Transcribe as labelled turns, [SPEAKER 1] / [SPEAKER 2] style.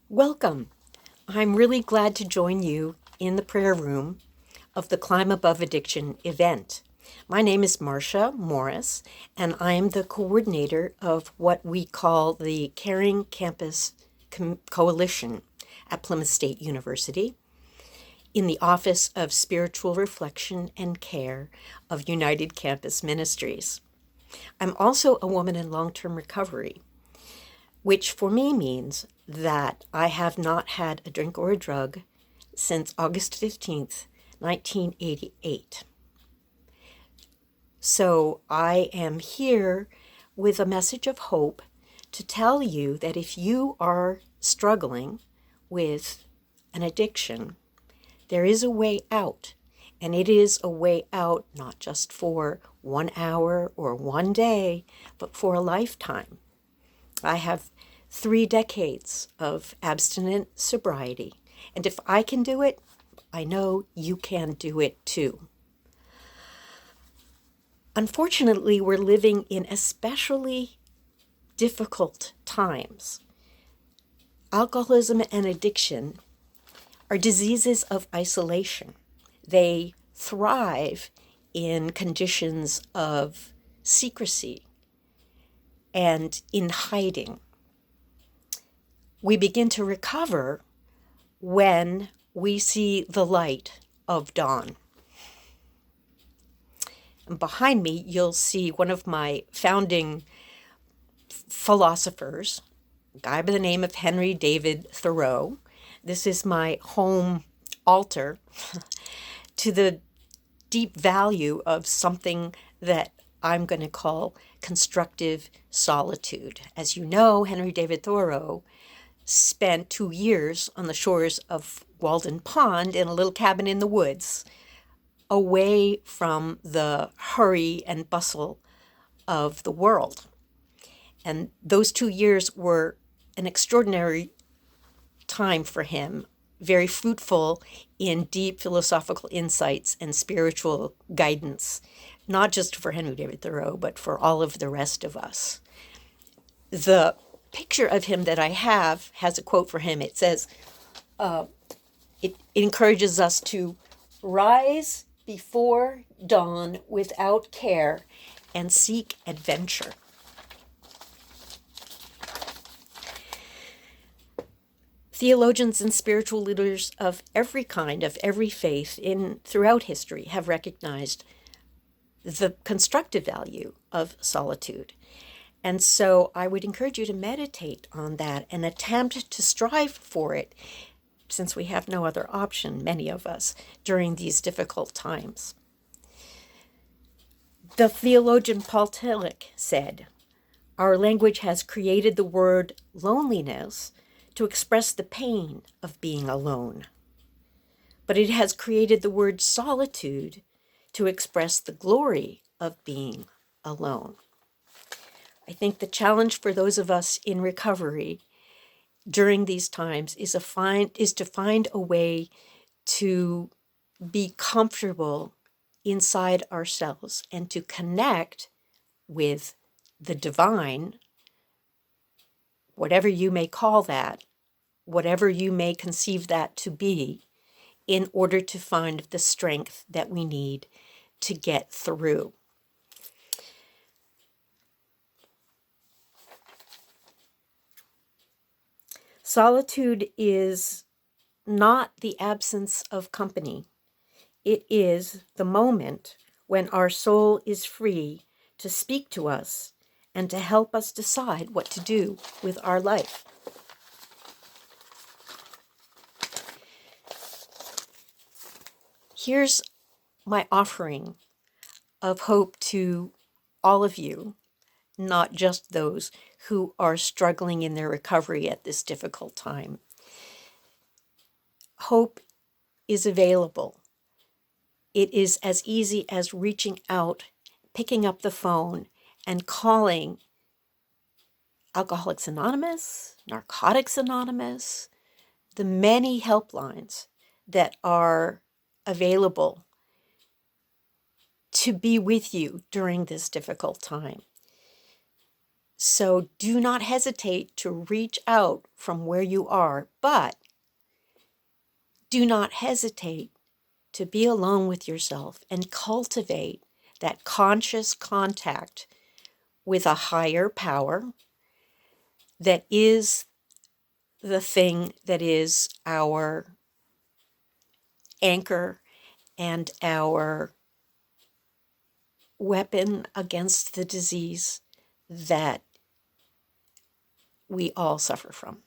[SPEAKER 1] Welcome. I'm really glad to join you in the prayer room of the Climb Above Addiction event. My name is Marcia Morris, and I am the coordinator of what we call the Caring Campus Coalition at Plymouth State University in the Office of Spiritual Reflection and Care of United Campus Ministries. I'm also a woman in long-term recovery, which for me means that I have not had a drink or a drug since August 15th, 1988. So I am here with a message of hope to tell you that if you are struggling with an addiction, there is a way out. And it is a way out not just for 1 hour or 1 day, but for a lifetime. I have 3 decades of abstinent sobriety, and if I can do it, I know you can do it too. Unfortunately, we're living in especially difficult times. Alcoholism and addiction are diseases of isolation. They thrive in conditions of secrecy and in hiding. We begin to recover when we see the light of dawn. And behind me, you'll see one of my founding philosophers, a guy by the name of Henry David Thoreau. This is my home altar to the deep value of something that I'm going to call constructive solitude. As you know, Henry David Thoreau spent 2 years on the shores of Walden Pond in a little cabin in the woods, away from the hurry and bustle of the world. And those 2 years were an extraordinary time for him, very fruitful in deep philosophical insights and spiritual guidance, not just for Henry David Thoreau, but for all of the rest of us. The picture of him that I have has a quote for him. It says, it encourages us to rise before dawn without care and seek adventure. Theologians and spiritual leaders of every kind, of every faith throughout history have recognized the constructive value of solitude. And so I would encourage you to meditate on that and attempt to strive for it, since we have no other option, many of us, during these difficult times. The theologian Paul Tillich said, "Our language has created the word loneliness to express the pain of being alone. But it has created the word solitude to express the glory of being alone." I think the challenge for those of us in recovery during these times is to find a way to be comfortable inside ourselves and to connect with the divine, whatever you may call that, whatever you may conceive that to be, in order to find the strength that we need to get through. Solitude is not the absence of company. It is the moment when our soul is free to speak to us and to help us decide what to do with our life. Here's my offering of hope to all of you, not just those who are struggling in their recovery at this difficult time. Hope is available. It is as easy as reaching out, picking up the phone, and calling Alcoholics Anonymous, Narcotics Anonymous, the many helplines that are available to be with you during this difficult time. So do not hesitate to reach out from where you are, but do not hesitate to be alone with yourself and cultivate that conscious contact with a higher power that is the thing that is our anchor and our weapon against the disease that we all suffer from.